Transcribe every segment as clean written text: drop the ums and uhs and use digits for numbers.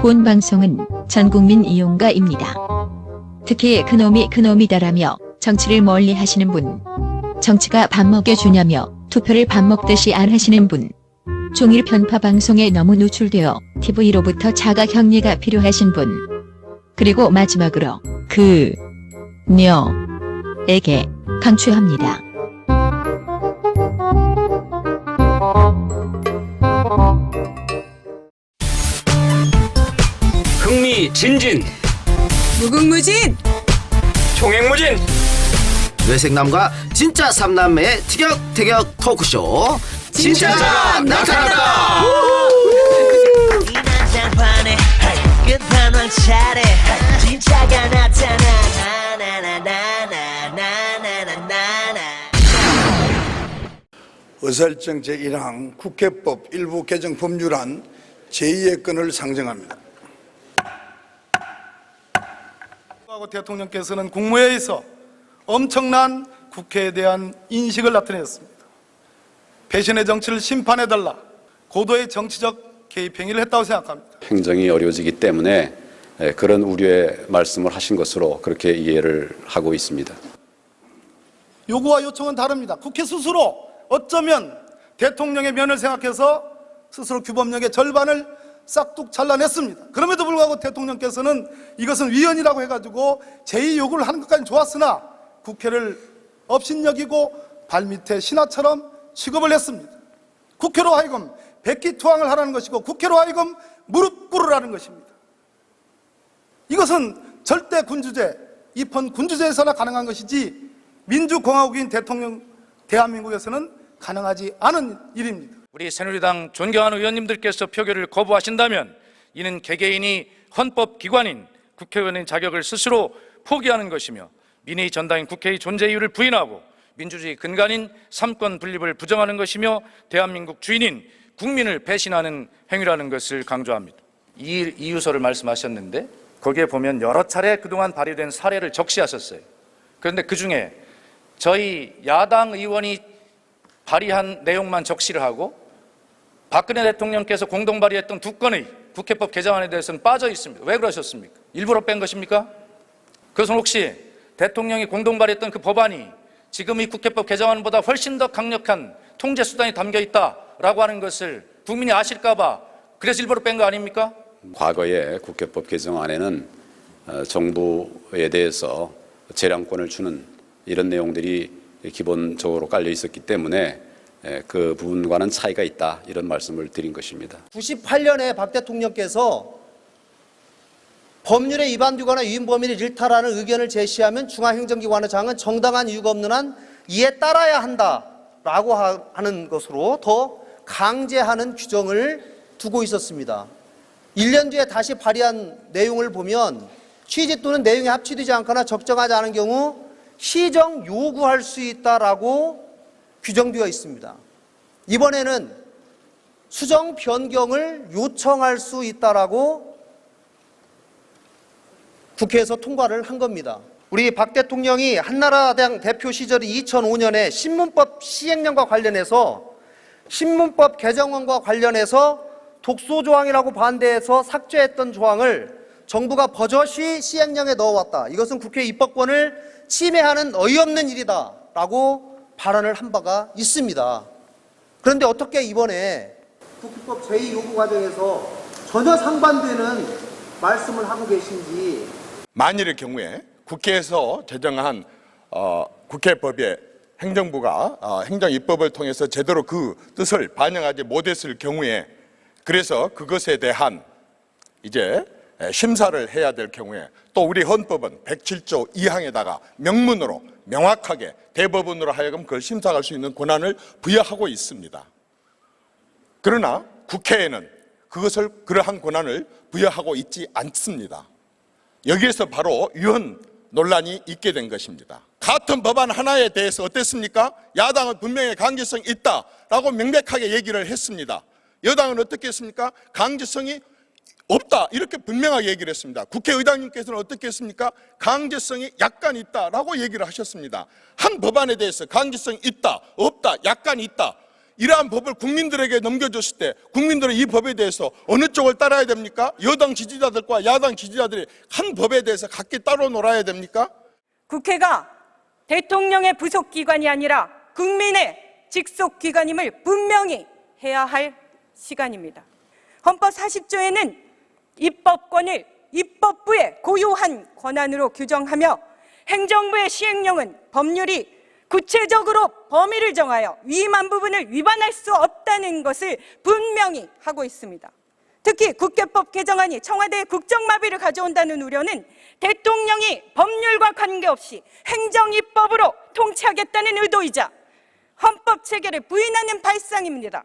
본 방송은 전국민 이용가입니다. 특히 그놈이 그놈이다라며 정치를 멀리 하시는 분, 정치가 밥 먹여주냐며 투표를 밥 먹듯이 안 하시는 분, 종일 편파 방송에 너무 노출되어 TV로부터 자가 격리가 필요하신 분, 그리고 마지막으로 그녀에게 강추합니다. 흥미진진, 무궁무진, 총행무진, 뇌생남과 진짜 삼남매의 티격태격 토크쇼 진짜가 나타났다. 이 난장판에 끝판왕 차례 진짜가 나타나 나나나나나나나나나. 의사일정 제1항 국회법 일부 개정 법률안 제2의 건을 상정합니다. 대통령께서는 국무회의에서 엄청난 국회에 대한 인식을 나타냈습니다. 배신의 정치를 심판해달라, 고도의 정치적 개입 행위를 했다고 생각합니다. 행정이 어려워지기 때문에 그런 우려의 말씀을 하신 것으로 그렇게 이해를 하고 있습니다. 요구와 요청은 다릅니다. 국회 스스로 어쩌면 대통령의 면을 생각해서 스스로 규범력의 절반을 싹둑 잘라냈습니다. 그럼에도 불구하고 대통령께서는 이것은 위헌이라고 해가지고 제2 요구를 하는 것까지는 좋았으나 국회를 업신여기고 발밑에 신하처럼 취급을 했습니다. 국회로 하여금 백기투항을 하라는 것이고 국회로 하여금 무릎 꿇으라는 것입니다. 이것은 절대 군주제, 입헌 군주제에서나 가능한 것이지 민주공화국인 대한민국에서는 가능하지 않은 일입니다. 우리 새누리당 존경하는 의원님들께서 표결을 거부하신다면 이는 개개인이 헌법기관인 국회의원의 자격을 스스로 포기하는 것이며 민의 전당인 국회의 존재 이유를 부인하고 민주주의 근간인 삼권 분립을 부정하는 것이며 대한민국 주인인 국민을 배신하는 행위라는 것을 강조합니다. 이 이유서를 말씀하셨는데 거기에 보면 여러 차례 그동안 발의된 사례를 적시하셨어요. 그런데 그중에 저희 야당 의원이 발의한 내용만 적시를 하고 박근혜 대통령께서 공동 발의했던 두 건의 국회법 개정안에 대해서는 빠져 있습니다. 왜 그러셨습니까? 일부러 뺀 것입니까? 그것은 혹시 대통령이 공동 발의했던 그 법안이 지금 이 국회법 개정안보다 훨씬 더 강력한 통제 수단이 담겨 있다라고 하는 것을 국민이 아실까 봐 그래서 일부러 뺀 거 아닙니까? 과거에 국회법 개정안에는 정부에 대해서 재량권을 주는 이런 내용들이 기본적으로 깔려 있었기 때문에 그 부분과는 차이가 있다, 이런 말씀을 드린 것입니다. 98년에 박 대통령께서 법률에 위반되거나 위헌 범위를 일탈하는 의견을 제시하면 중앙행정기관의장은 정당한 이유가 없는 한 이에 따라야 한다라고 하는 것으로 더 강제하는 규정을 두고 있었습니다. 1년 뒤에 다시 발의한 내용을 보면 취지 또는 내용이 합치되지 않거나 적정하지 않은 경우 시정 요구할 수 있다라고 규정되어 있습니다. 이번에는 수정 변경을 요청할 수 있다라고 국회에서 통과를 한 겁니다. 우리 박 대통령이 한나라당 대표 시절인 2005년에 신문법 시행령과 관련해서 신문법 개정안과 관련해서 독소조항이라고 반대해서 삭제했던 조항을 정부가 버젓이 시행령에 넣어왔다. 이것은 국회 입법권을 침해하는 어이없는 일이다라고 발언을 한 바가 있습니다. 그런데 어떻게 이번에 국회법 제2요구 과정에서 전혀 상반되는 말씀을 하고 계신지. 만일의 경우에 국회에서 제정한 국회법에 행정부가 행정입법을 통해서 제대로 그 뜻을 반영하지 못했을 경우에, 그래서 그것에 대한 이제 심사를 해야 될 경우에 또 우리 헌법은 107조 2항에다가 명문으로 명확하게 대법원으로 하여금 그걸 심사할 수 있는 권한을 부여하고 있습니다. 그러나 국회에는 그것을 그러한 권한을 부여하고 있지 않습니다. 여기에서 바로 위헌 논란이 있게 된 것입니다. 같은 법안 하나에 대해서 어땠습니까? 야당은 분명히 강제성이 있다라고 명백하게 얘기를 했습니다. 여당은 어떻게 했습니까? 강제성이 없다, 이렇게 분명하게 얘기를 했습니다. 국회의장님께서는 어떻게 했습니까? 강제성이 약간 있다라고 얘기를 하셨습니다. 한 법안에 대해서 강제성이 있다, 없다, 약간 있다, 이러한 법을 국민들에게 넘겨줬을 때 국민들은 이 법에 대해서 어느 쪽을 따라야 됩니까? 여당 지지자들과 야당 지지자들이 한 법에 대해서 각기 따로 놀아야 됩니까? 국회가 대통령의 부속기관이 아니라 국민의 직속기관임을 분명히 해야 할 시간입니다. 헌법 40조에는 입법권을 입법부의 고유한 권한으로 규정하며 행정부의 시행령은 법률이 구체적으로 범위를 정하여 위임한 부분을 위반할 수 없다는 것을 분명히 하고 있습니다. 특히 국회법 개정안이 청와대의 국정마비를 가져온다는 우려는 대통령이 법률과 관계없이 행정입법으로 통치하겠다는 의도이자 헌법 체계를 부인하는 발상입니다.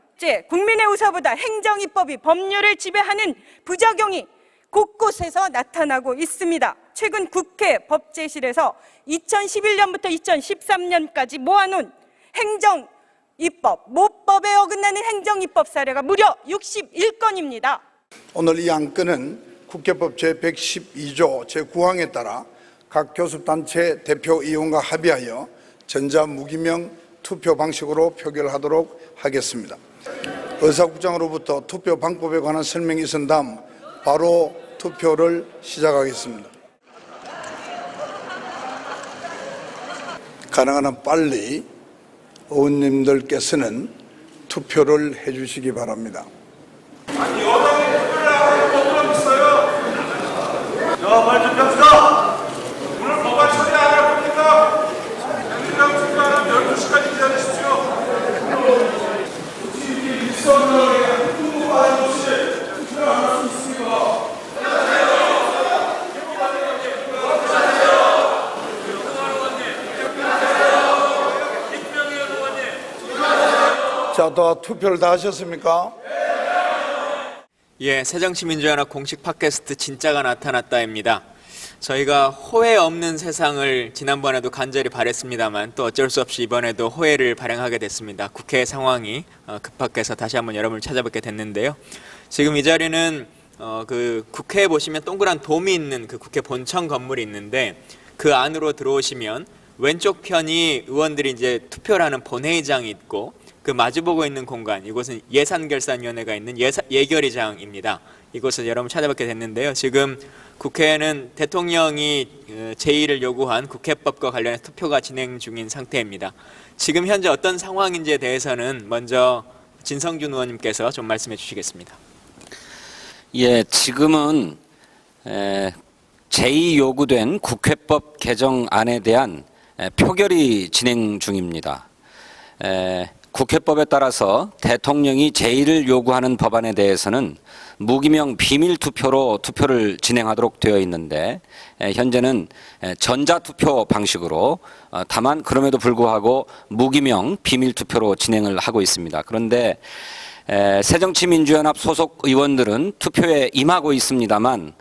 국민의 의사보다 행정입법이 법률을 지배하는 부작용이 곳곳에서 나타나고 있습니다. 최근 국회 법제실에서 2011년부터 2013년까지 모아놓은 행정입법, 모법에 어긋나는 행정입법 사례가 무려 61건입니다. 오늘 이 안건은 국회법 제112조 제9항에 따라 각 교섭단체 대표위원과 합의하여 전자무기명 투표 방식으로 표결하도록 하겠습니다. 의사국장으로부터 투표 방법에 관한 설명이 있은 다음 바로 투표를 시작하겠습니다. 가능한 한 빨리 의원님들께서는 투표를 해주시기 바랍니다. 아니 여당이 투표를 하는 법은 있어요. 자, 빨리 준비합시다. 오늘 법안 처리 안 할 겁니까? 민주당 투표하면 12시까지 기다리십시오. 혹시 이렇게 일선을 후보가 없이 투표를 안 할 수 있습니까? 자, 다 투표를 다 하셨습니까? 예, 새정치민주연합 공식 팟캐스트 진짜가 나타났다입니다. 저희가 호혜 없는 세상을 지난번에도 간절히 바랬습니다만 또 어쩔 수 없이 이번에도 호혜를 발행하게 됐습니다. 국회 상황이 급박해서 다시 한번 여러분을 찾아뵙게 됐는데요. 지금 이 자리는 그 국회에 보시면 동그란 돔이 있는 그 국회 본청 건물이 있는데 그 안으로 들어오시면 왼쪽 편이 의원들이 이제 투표를 하는 본회의장이 있고 그 마주보고 있는 공간, 이곳은 예산결산위원회가 있는 예결위장입니다. 이곳을 여러분 찾아뵙게 됐는데요. 지금 국회에는 대통령이 제의를 요구한 국회법과 관련해서 투표가 진행 중인 상태입니다. 지금 현재 어떤 상황인지에 대해서는 먼저 진성준 의원님께서 좀 말씀해 주시겠습니다. 예, 지금은 제의 요구된 국회법 개정안에 대한 표결이 진행 중입니다. 국회법에 따라서 대통령이 제의를 요구하는 법안에 대해서는 무기명 비밀투표로 투표를 진행하도록 되어 있는데 현재는 전자투표 방식으로 다만 그럼에도 불구하고 무기명 비밀투표로 진행을 하고 있습니다. 그런데 새정치민주연합 소속 의원들은 투표에 임하고 있습니다만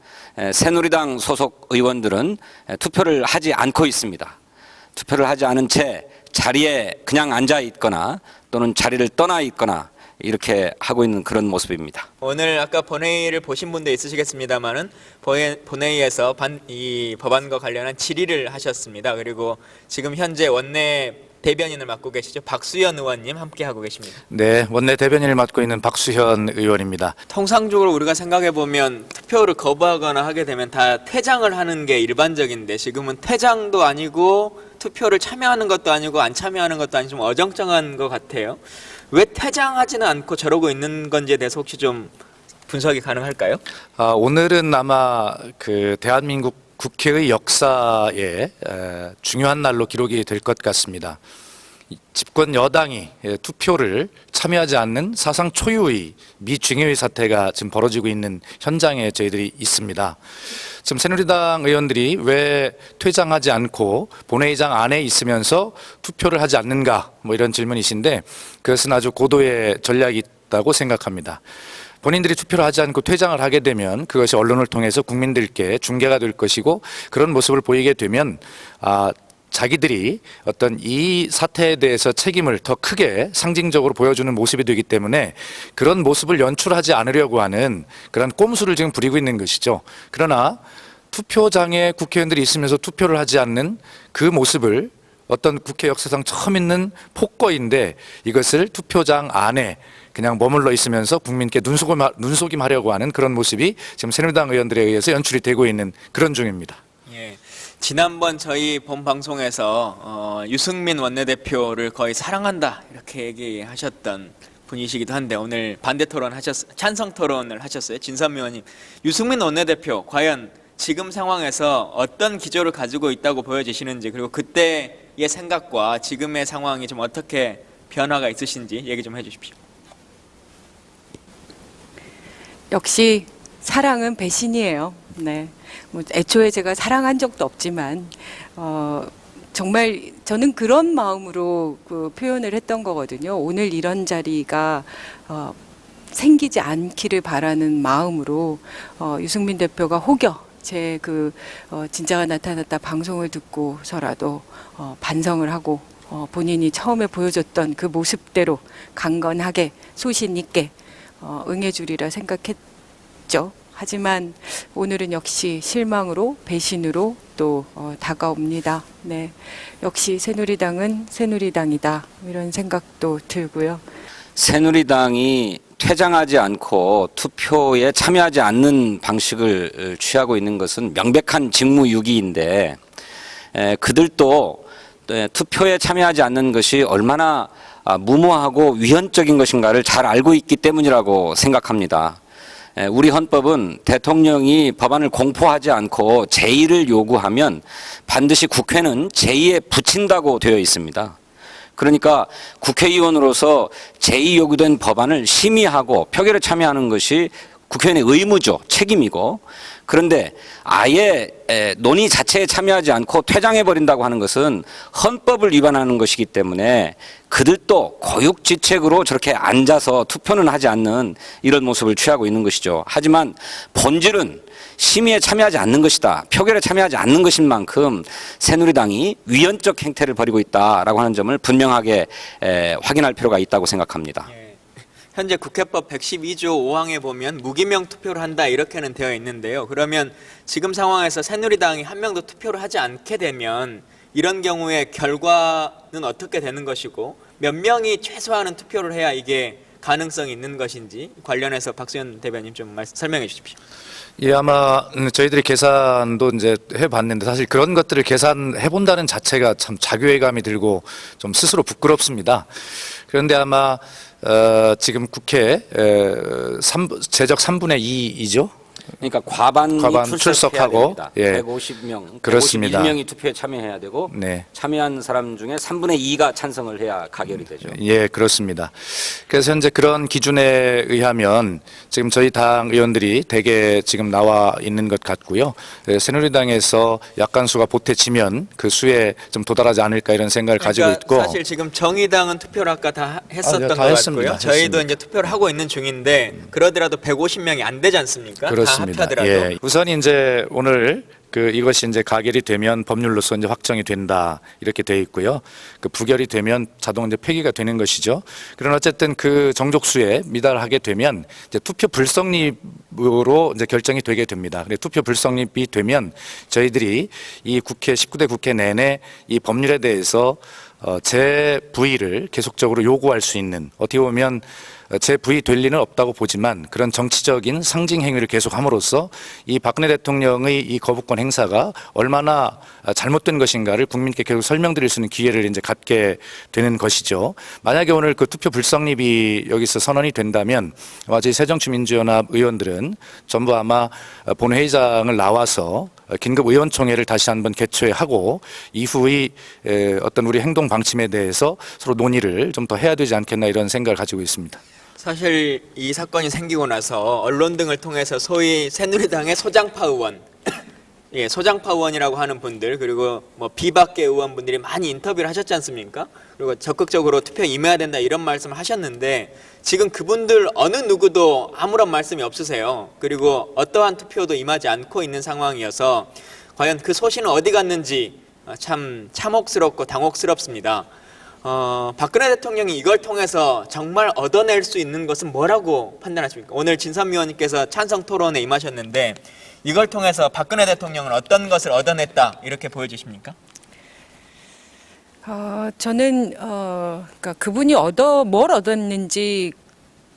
새누리당 소속 의원들은 투표를 하지 않고 있습니다. 투표를 하지 않은 채 자리에 그냥 앉아 있거나 또는 자리를 떠나 있거나 이렇게 하고 있는 그런 모습입니다. 오늘 아까 본회의를 보신 분도 있으시겠습니다만은 본회의에서 이 법안과 관련한 질의를 하셨습니다. 그리고 지금 현재 원내 대변인을 맡고 계시죠. 박수현 의원님 함께 하고 계십니다. 네, 원내 대변인을 맡고 있는 박수현 의원입니다. 통상적으로 우리가 생각해 보면 투표를 거부하거나 하게 되면 다 퇴장을 하는 게 일반적인데 지금은 퇴장도 아니고 투표를 참여하는 것도 아니고 안 참여하는 것도 아니고 좀 어정쩡한 것 같아요. 왜 퇴장하지는 않고 저러고 있는 건지에 대해서 혹시 좀 분석이 가능할까요? 오늘은 아마 그 대한민국 국회의 역사에 중요한 날로 기록이 될 것 같습니다. 집권 여당이 투표를 참여하지 않는 사상 초유의 미중요의 사태가 지금 벌어지고 있는 현장에 저희들이 있습니다. 지금 새누리당 의원들이 왜 퇴장하지 않고 본회의장 안에 있으면서 투표를 하지 않는가 뭐 이런 질문이신데 그것은 아주 고도의 전략이 있다고 생각합니다. 본인들이 투표를 하지 않고 퇴장을 하게 되면 그것이 언론을 통해서 국민들께 중계가 될 것이고 그런 모습을 보이게 되면 자기들이 어떤 이 사태에 대해서 책임을 더 크게 상징적으로 보여주는 모습이 되기 때문에 그런 모습을 연출하지 않으려고 하는 그런 꼼수를 지금 부리고 있는 것이죠. 그러나 투표장에 국회의원들이 있으면서 투표를 하지 않는 그 모습을 어떤 국회 역사상 처음 있는 폭거인데 이것을 투표장 안에 그냥 머물러 있으면서 국민께 눈속임하려고 하는 그런 모습이 지금 새누리당 의원들에 의해서 연출이 되고 있는 그런 중입니다. 예. 지난번 저희 본 방송에서 유승민 원내대표를 거의 사랑한다 이렇게 얘기하셨던 분이시기도 한데 오늘 반대 토론 찬성 토론을 하셨어요. 진선미 의원님, 유승민 원내대표 과연 지금 상황에서 어떤 기조를 가지고 있다고 보여지시는지, 그리고 그때의 생각과 지금의 상황이 좀 어떻게 변화가 있으신지 얘기 좀 해주십시오. 역시 사랑은 배신이에요. 네. 뭐 애초에 제가 사랑한 적도 없지만 정말 저는 그런 마음으로 그 표현을 했던 거거든요. 오늘 이런 자리가 생기지 않기를 바라는 마음으로 유승민 대표가 혹여 제 진짜가 나타났다 방송을 듣고서라도 반성을 하고 본인이 처음에 보여줬던 그 모습대로 강건하게 소신 있게 응해주리라 생각했죠. 하지만 오늘은 역시 실망으로 배신으로 또 다가옵니다. 네, 역시 새누리당은 새누리당이다 이런 생각도 들고요. 새누리당이 퇴장하지 않고 투표에 참여하지 않는 방식을 취하고 있는 것은 명백한 직무유기인데 그들도 투표에 참여하지 않는 것이 얼마나 무모하고 위헌적인 것인가를 잘 알고 있기 때문이라고 생각합니다. 우리 헌법은 대통령이 법안을 공포하지 않고 제의를 요구하면 반드시 국회는 제의에 붙인다고 되어 있습니다. 그러니까 국회의원으로서 제의 요구된 법안을 심의하고 표결에 참여하는 것이 국회의원의 의무죠. 책임이고. 그런데 아예 논의 자체에 참여하지 않고 퇴장해버린다고 하는 것은 헌법을 위반하는 것이기 때문에 그들도 고육지책으로 저렇게 앉아서 투표는 하지 않는 이런 모습을 취하고 있는 것이죠. 하지만 본질은 심의에 참여하지 않는 것이다. 표결에 참여하지 않는 것인 만큼 새누리당이 위헌적 행태를 벌이고 있다라고 하는 점을 분명하게 확인할 필요가 있다고 생각합니다. 현재 국회법 112조 5항에 보면 무기명 투표를 한다 이렇게는 되어 있는데요. 그러면 지금 상황에서 새누리당이 한 명도 투표를 하지 않게 되면 이런 경우에 결과는 어떻게 되는 것이고 몇 명이 최소한은 투표를 해야 이게 가능성이 있는 것인지 관련해서 박수현 대변인 좀 설명해 주십시오. 예, 아마 저희들이 계산도 이제 해봤는데 사실 그런 것들을 계산해 본다는 자체가 참 자괴감이 들고 좀 스스로 부끄럽습니다. 그런데 아마 지금 국회 제적 3분의 2이죠. 그러니까 과반 출석하고 예. 150명, 그렇습니다. 151명이 투표에 참여해야 되고 네. 참여한 사람 중에 3분의 2가 찬성을 해야 가결이 되죠. 예, 그렇습니다. 그래서 현재 그런 기준에 의하면 지금 저희 당 의원들이 대개 지금 나와 있는 것 같고요. 새누리당에서 약간수가 보태지면 그 수에 좀 도달하지 않을까 이런 생각을 가지고 있고. 사실 지금 정의당은 투표를 아까 다 했었던 다 것 했습니다. 같고요. 저희도 했습니다. 이제 투표를 하고 있는 중인데 그러더라도 150명이 안 되지 않습니까? 그렇습니다. 다 합하더라도. 예. 우선 이제 오늘 이것이 이제 가결이 되면 법률로서 이제 확정이 된다 이렇게 돼 있고요. 부결이 되면 자동 이제 폐기가 되는 것이죠. 그러나 어쨌든 그 정족수에 미달하게 되면 이제 투표 불성립으로 이제 결정이 되게 됩니다. 근데 투표 불성립이 되면 저희들이 이 국회 19대 국회 내내 이 법률에 대해서 재부의를 계속적으로 요구할 수 있는, 어떻게 보면 재부의 될 리는 없다고 보지만 그런 정치적인 상징 행위를 계속함으로써 이 박근혜 대통령의 이 거부권 행사가 얼마나 잘못된 것인가를 국민께 계속 설명드릴 수 있는 기회를 이제 갖게 되는 것이죠. 만약에 오늘 그 투표 불성립이 여기서 선언이 된다면 아마 저희 새정치민주연합 의원들은 전부 아마 본회의장을 나와서 긴급 의원총회를 다시 한번 개최하고 이후의 어떤 우리 행동 방침에 대해서 서로 논의를 좀 더 해야 되지 않겠나 이런 생각을 가지고 있습니다. 사실 이 사건이 생기고 나서 언론 등을 통해서 소위 새누리당의 소장파 의원, 예, 소장파 의원이라고 하는 분들, 그리고 뭐 비박계 의원분들이 많이 인터뷰를 하셨지 않습니까? 그리고 적극적으로 투표에 임해야 된다 이런 말씀을 하셨는데 지금 그분들 어느 누구도 아무런 말씀이 없으세요. 그리고 어떠한 투표도 임하지 않고 있는 상황이어서 과연 그 소신은 어디 갔는지 참 참혹스럽고 당혹스럽습니다. 박근혜 대통령이 이걸 통해서 정말 얻어낼 수 있는 것은 뭐라고 판단하십니까? 오늘 진선미 의원님께서 찬성 토론에 임하셨는데 이걸 통해서 박근혜 대통령은 어떤 것을 얻어냈다 이렇게 보여주십니까? 저는 그러니까 그분이 뭘 얻었는지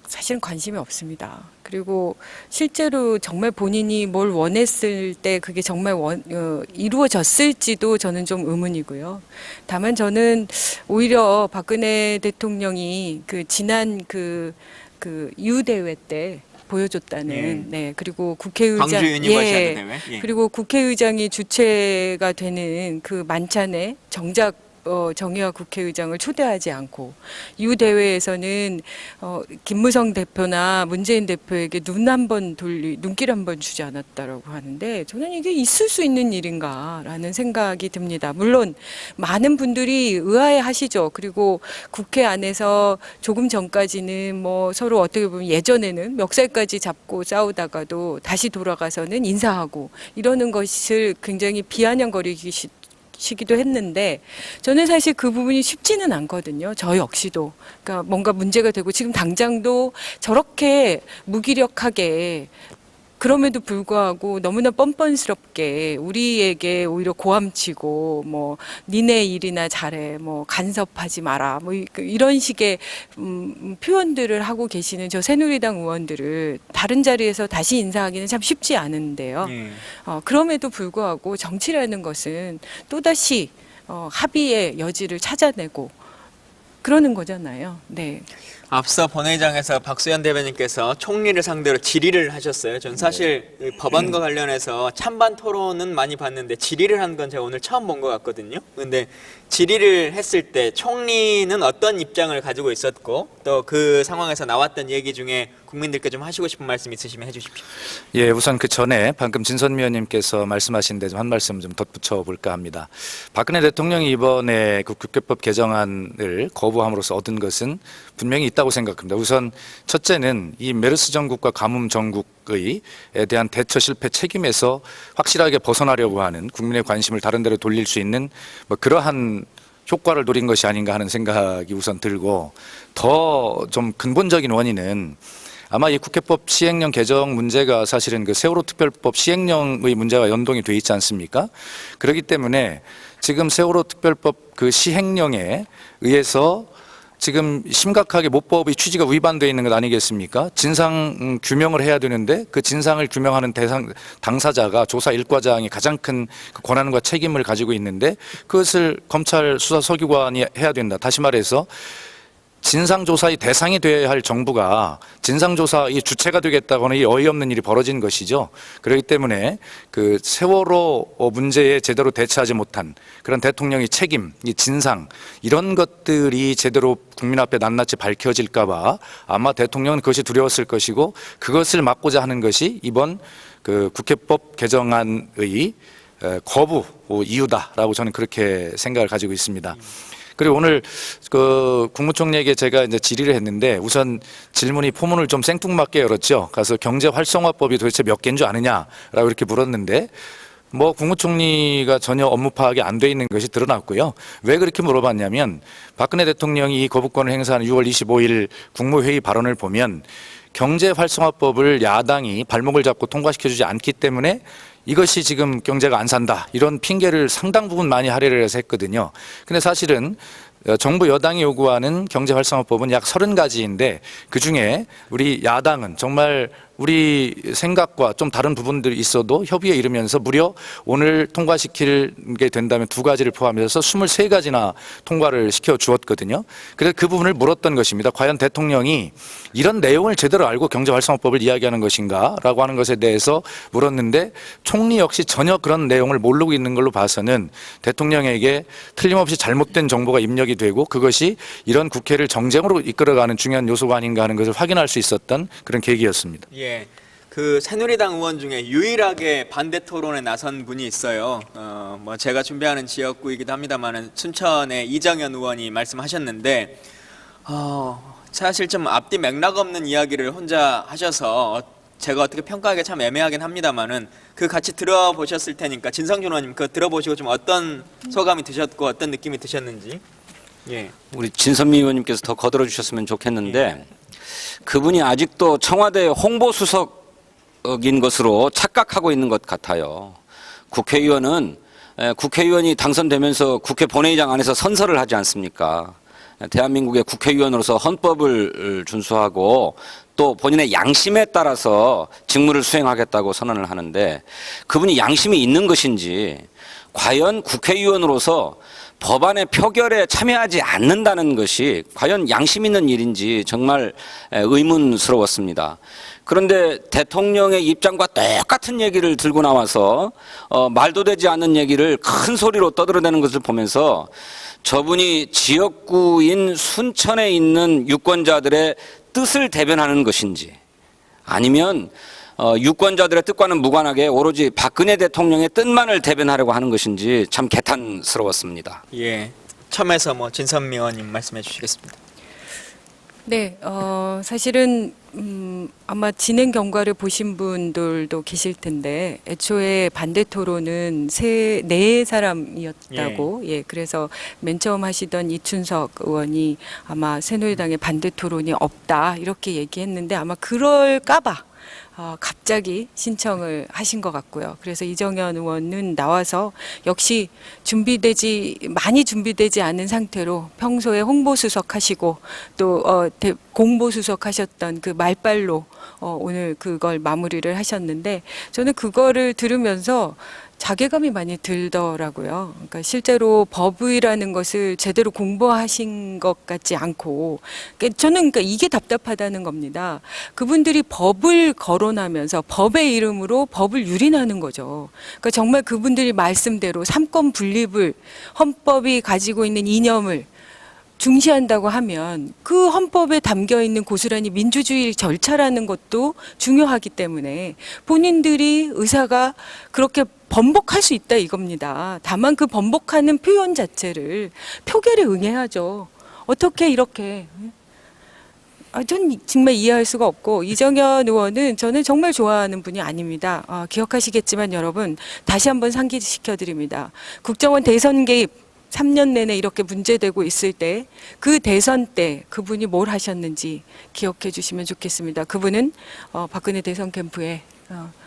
사실은 관심이 없습니다. 그리고 실제로 정말 본인이 뭘 원했을 때 그게 정말 이루어졌을지도 저는 좀 의문이고요. 다만 저는 오히려 박근혜 대통령이 그 지난 그 유대회 때 보여줬다는 네 그리고 국회의장 광주 유니버시아드 대회. 예. 그리고 국회의장이 주체가 되는 그 만찬에 정작 정의화 국회의장을 초대하지 않고 이 대회에서는 김무성 대표나 문재인 대표에게 눈길 한 번 주지 않았다라고 하는데 저는 이게 있을 수 있는 일인가라는 생각이 듭니다. 물론 많은 분들이 의아해하시죠. 그리고 국회 안에서 조금 전까지는 뭐 서로 어떻게 보면 예전에는 멱살까지 잡고 싸우다가도 다시 돌아가서는 인사하고 이러는 것을 굉장히 비아냥거리기도 했는데 저는 사실 그 부분이 쉽지는 않거든요. 저 역시도. 그러니까 뭔가 문제가 되고 지금 당장도 저렇게 무기력하게 그럼에도 불구하고 너무나 뻔뻔스럽게 우리에게 오히려 고함치고 뭐 니네 일이나 잘해 뭐 간섭하지 마라 뭐 이런 식의 표현들을 하고 계시는 저 새누리당 의원들을 다른 자리에서 다시 인사하기는 참 쉽지 않은데요. 그럼에도 불구하고 정치라는 것은 또다시 합의의 여지를 찾아내고 그러는 거잖아요. 네. 앞서 본회의장에서 박수현 대변인께서 총리를 상대로 질의를 하셨어요. 전 사실 이 법안과 관련해서 찬반 토론은 많이 봤는데 질의를 한 건 제가 오늘 처음 본 것 같거든요. 근데 질의를 했을 때 총리는 어떤 입장을 가지고 있었고 또 그 상황에서 나왔던 얘기 중에 국민들께 좀 하시고 싶은 말씀 있으시면 해주십시오. 예, 우선 그 전에 방금 진선미 의원님께서 말씀하신 데 좀 한 말씀 좀 덧붙여 볼까 합니다. 박근혜 대통령이 이번에 그 국회법 개정안을 거부함으로써 얻은 것은 분명히 있다고 생각합니다. 우선 첫째는 이 메르스 전국과 가뭄 전국에 대한 대처 실패 책임에서 확실하게 벗어나려고 하는 국민의 관심을 다른 데로 돌릴 수 있는 뭐 그러한 효과를 노린 것이 아닌가 하는 생각이 우선 들고 더 좀 근본적인 원인은 아마 이 국회법 시행령 개정 문제가 사실은 그 세월호 특별법 시행령의 문제와 연동이 돼 있지 않습니까? 그렇기 때문에 지금 세월호 특별법 그 시행령에 의해서 지금 심각하게 모법의 취지가 위반되어 있는 것 아니겠습니까? 진상 규명을 해야 되는데 그 진상을 규명하는 당사자가 조사 일과장이 가장 큰 권한과 책임을 가지고 있는데 그것을 검찰 수사 서기관이 해야 된다. 다시 말해서 진상조사의 대상이 되어야 할 정부가 진상조사의 주체가 되겠다고는 이 어이없는 일이 벌어진 것이죠. 그렇기 때문에 그 세월호 문제에 제대로 대처하지 못한 그런 대통령의 책임, 이 진상 이런 것들이 제대로 국민 앞에 낱낱이 밝혀질까 봐 아마 대통령은 그것이 두려웠을 것이고 그것을 막고자 하는 것이 이번 그 국회법 개정안의 거부 이유다라고 저는 그렇게 생각을 가지고 있습니다. 그리고 오늘 그 국무총리에게 제가 이제 질의를 했는데 우선 질문이 포문을 좀 생뚱맞게 열었죠. 가서 경제활성화법이 도대체 몇 개인 줄 아느냐라고 이렇게 물었는데 뭐 국무총리가 전혀 업무 파악이 안 돼 있는 것이 드러났고요. 왜 그렇게 물어봤냐면 박근혜 대통령이 이 거부권을 행사한 6월 25일 국무회의 발언을 보면 경제활성화법을 야당이 발목을 잡고 통과시켜주지 않기 때문에 이것이 지금 경제가 안 산다 이런 핑계를 상당 부분 많이 할애를 해서 했거든요. 근데 사실은 정부 여당이 요구하는 경제활성화법은 약 30가지인데 그중에 우리 야당은 정말 우리 생각과 좀 다른 부분들이 있어도 협의에 이르면서 무려 오늘 통과시키게 된다면 2가지를 포함해서 23가지나 통과를 시켜 주었거든요. 그래서 그 부분을 물었던 것입니다. 과연 대통령이 이런 내용을 제대로 알고 경제활성화법을 이야기하는 것인가 라고 하는 것에 대해서 물었는데 총리 역시 전혀 그런 내용을 모르고 있는 걸로 봐서는 대통령에게 틀림없이 잘못된 정보가 입력이 되고 그것이 이런 국회를 정쟁으로 이끌어가는 중요한 요소가 아닌가 하는 것을 확인할 수 있었던 그런 계기였습니다. 예. 그 새누리당 의원 중에 유일하게 반대 토론에 나선 분이 있어요. 뭐 제가 준비하는 지역구이기도 합니다만은 순천의 이정현 의원이 말씀하셨는데 사실 좀 앞뒤 맥락 없는 이야기를 혼자 하셔서 제가 어떻게 평가하기 참 애매하긴 합니다만은 그 같이 들어보셨을 테니까 진성준 의원님 그 들어보시고 좀 어떤 소감이 드셨고 어떤 느낌이 드셨는지. 예. 우리 진선미 의원님께서 더 거들어 주셨으면 좋겠는데 그분이 아직도 청와대 홍보수석인 것으로 착각하고 있는 것 같아요. 국회의원은 국회의원이 당선되면서 국회 본회의장 안에서 선서를 하지 않습니까? 대한민국의 국회의원으로서 헌법을 준수하고 또 본인의 양심에 따라서 직무를 수행하겠다고 선언을 하는데 그분이 양심이 있는 것인지 과연 국회의원으로서 법안의 표결에 참여하지 않는다는 것이 과연 양심 있는 일인지 정말 의문스러웠습니다. 그런데 대통령의 입장과 똑같은 얘기를 들고 나와서 말도 되지 않는 얘기를 큰 소리로 떠들어대는 것을 보면서 저분이 지역구인 순천에 있는 유권자들의 뜻을 대변하는 것인지 아니면 유권자들의 뜻과는 무관하게 오로지 박근혜 대통령의 뜻만을 대변하려고 하는 것인지 참 개탄스러웠습니다. 예, 처음에서 진선미 의원님 말씀해 주시겠습니다. 네, 사실은 아마 진행 경과를 보신 분들도 계실 텐데 애초에 반대 토론은 네 사람이었다고 그래서 맨 처음 하시던 이춘석 의원이 아마 새누리당의 반대 토론이 없다 이렇게 얘기했는데 아마 그럴까봐 갑자기 신청을 하신 것 같고요. 그래서 이정현 의원은 나와서 역시 많이 준비되지 않은 상태로 평소에 홍보수석 하시고 또 공보수석 하셨던 그 말발로 오늘 그걸 마무리를 하셨는데 저는 그거를 들으면서 자괴감이 많이 들더라고요. 그러니까 실제로 법이라는 것을 제대로 공부하신 것 같지 않고, 저는 그러니까 이게 답답하다는 겁니다. 그분들이 법을 거론하면서 법의 이름으로 법을 유린하는 거죠. 그러니까 정말 그분들이 말씀대로 삼권 분립을 헌법이 가지고 있는 이념을 중시한다고 하면 그 헌법에 담겨 있는 고스란히 민주주의 절차라는 것도 중요하기 때문에 본인들이 의사가 그렇게 번복할 수 있다 이겁니다. 다만 그 번복하는 표현 자체를 표결에 응해야죠. 어떻게 이렇게. 전 정말 이해할 수가 없고 이정현 의원은 저는 정말 좋아하는 분이 아닙니다. 기억하시겠지만 여러분 다시 한번 상기시켜드립니다. 국정원 대선 개입 3년 내내 이렇게 문제되고 있을 때 그 대선 때 그분이 뭘 하셨는지 기억해 주시면 좋겠습니다. 그분은 박근혜 대선 캠프의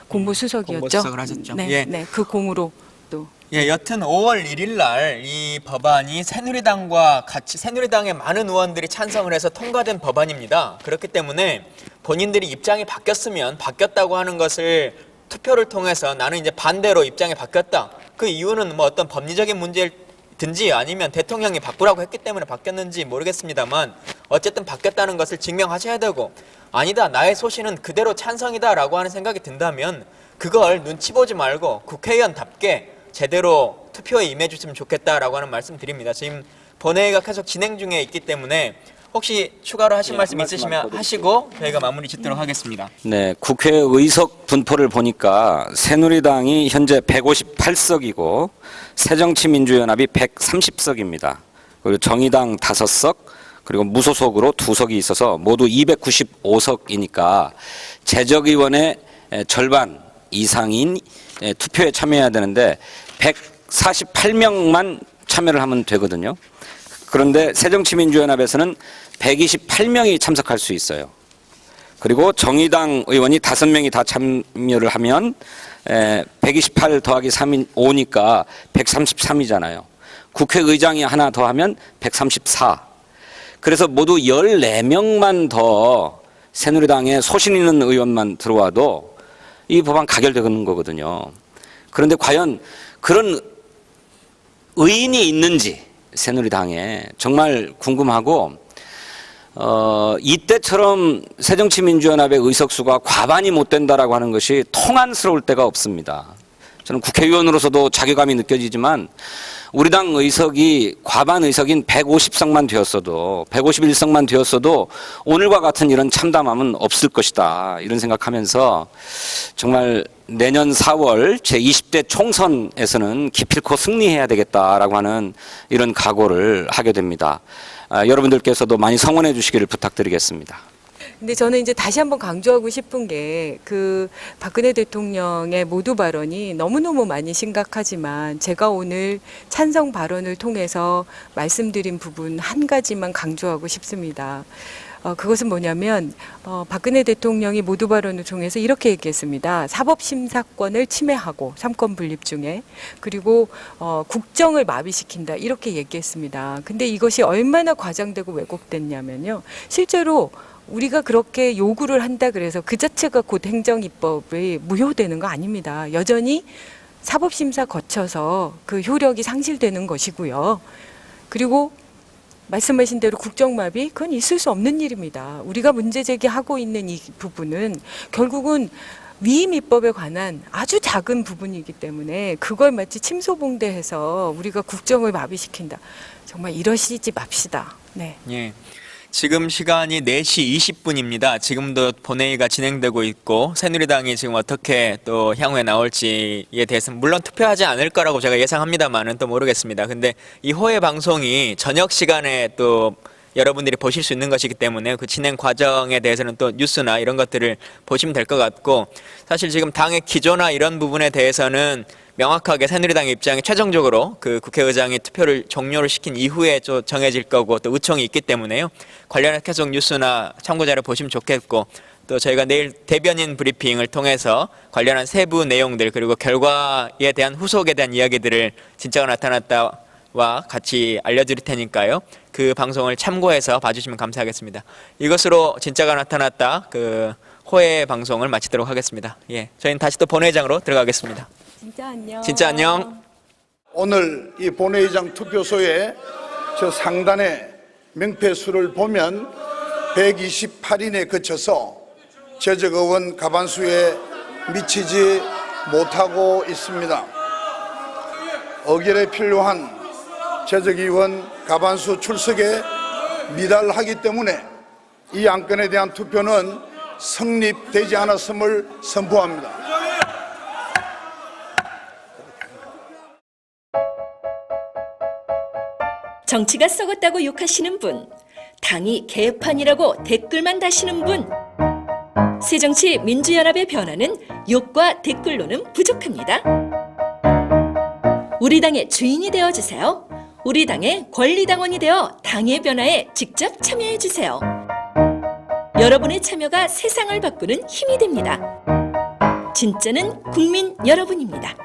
공보수석이었죠. 공보수석을 하셨죠. 네, 예. 네, 그 공으로 또. 예, 여튼 5월 1일 날 이 법안이 새누리당과 같이 새누리당의 많은 의원들이 찬성을 해서 통과된 법안입니다. 그렇기 때문에 본인들이 입장이 바뀌었으면 바뀌었다고 하는 것을 투표를 통해서 나는 이제 반대로 입장이 바뀌었다. 그 이유는 뭐 어떤 법리적인 문제든지 아니면 대통령이 바꾸라고 했기 때문에 바뀌었는지 모르겠습니다만 어쨌든 바뀌었다는 것을 증명하셔야 되고 아니다 나의 소신은 그대로 찬성이다라고 하는 생각이 든다면 그걸 눈치 보지 말고 국회의원답게 제대로 투표에 임해 주시면 좋겠다라고 하는 말씀 드립니다. 지금 본회의가 계속 진행 중에 있기 때문에 혹시 추가로 하실 말씀 있으시면 하시고 저희가 마무리 짓도록 하겠습니다. 네, 국회 의석 분포를 보니까 새누리당이 현재 158석이고 새정치민주연합이 130석입니다. 그리고 정의당 5석, 그리고 무소속으로 2석이 있어서 모두 295석이니까 재적의원의 절반 이상인 투표에 참여해야 되는데 148명만 참여를 하면 되거든요. 그런데 새정치민주연합에서는 128명이 참석할 수 있어요. 그리고 정의당 의원이 5명이 다 참여를 하면 128 더하기 3이 5니까 133이잖아요. 국회의장이 하나 더 하면 134. 그래서 모두 14명만 더 새누리당에 소신 있는 의원만 들어와도 이 법안 가결되는 거거든요. 그런데 과연 그런 의인이 있는지 새누리당에 정말 궁금하고 이때처럼 새정치민주연합의 의석수가 과반이 못 된다라고 하는 것이 통안스러울 때가 없습니다. 저는 국회의원으로서도 자괴감이 느껴지지만 우리 당 의석이 과반 의석인 150석만 되었어도 151석만 되었어도 오늘과 같은 이런 참담함은 없을 것이다 이런 생각하면서 정말 내년 4월 제20대 총선에서는 기필코 승리해야 되겠다라고 하는 이런 각오를 하게 됩니다. 여러분들께서도 많이 성원해 주시기를 부탁드리겠습니다. 근데 저는 이제 다시 한번 강조하고 싶은 게 그 박근혜 대통령의 모두 발언이 너무너무 많이 심각하지만 제가 오늘 찬성 발언을 통해서 말씀드린 부분 한 가지만 강조하고 싶습니다. 그것은 뭐냐면 박근혜 대통령이 모두 발언을 통해서 이렇게 얘기했습니다. 사법심사권을 침해하고 삼권 분립 중에 그리고 국정을 마비시킨다 이렇게 얘기했습니다. 근데 이것이 얼마나 과장되고 왜곡됐냐면요. 실제로 우리가 그렇게 요구를 한다 그래서 그 자체가 곧 행정입법이 무효되는 거 아닙니다. 여전히 사법심사 거쳐서 그 효력이 상실되는 것이고요. 그리고 말씀하신 대로 국정마비 그건 있을 수 없는 일입니다. 우리가 문제 제기하고 있는 이 부분은 결국은 위임 입법에 관한 아주 작은 부분이기 때문에 그걸 마치 침소봉대해서 우리가 국정을 마비시킨다. 정말 이러시지 맙시다. 네. 예. 지금 시간이 4시 20분입니다. 지금도 본회의가 진행되고 있고 새누리당이 지금 어떻게 또 향후에 나올지에 대해서는 물론 투표하지 않을 거라고 제가 예상합니다만은 또 모르겠습니다. 근데 이 호해 방송이 저녁 시간에 또 여러분들이 보실 수 있는 것이기 때문에 그 진행 과정에 대해서는 또 뉴스나 이런 것들을 보시면 될 것 같고 사실 지금 당의 기조나 이런 부분에 대해서는 명확하게 새누리당의 입장이 최종적으로 그 국회의장이 투표를 종료를 시킨 이후에 좀 정해질 거고 또 의총이 있기 때문에요. 관련해서 계속 뉴스나 참고자료 보시면 좋겠고 또 저희가 내일 대변인 브리핑을 통해서 관련한 세부 내용들 그리고 결과에 대한 후속에 대한 이야기들을 진짜가 나타났다와 같이 알려드릴 테니까요. 그 방송을 참고해서 봐주시면 감사하겠습니다. 이것으로 진짜가 나타났다 그 호해 방송을 마치도록 하겠습니다. 예, 저희는 다시 또 본회의장으로 들어가겠습니다. 진짜 안녕. 진짜 안녕. 오늘 이 본회의장 투표소에 저 상단에 명패수를 보면 128인에 그쳐서 재적 의원 과반수에 미치지 못하고 있습니다. 의결에 필요한 재적 의원 과반수 출석에 미달하기 때문에 이 안건에 대한 투표는 성립되지 않았음을 선포합니다. 정치가 썩었다고 욕하시는 분, 당이 개판이라고 댓글만 다시는 분, 새정치민주연합의 변화는 욕과 댓글로는 부족합니다. 우리 당의 주인이 되어주세요. 우리 당의 권리당원이 되어 당의 변화에 직접 참여해주세요. 여러분의 참여가 세상을 바꾸는 힘이 됩니다. 진짜는 국민 여러분입니다.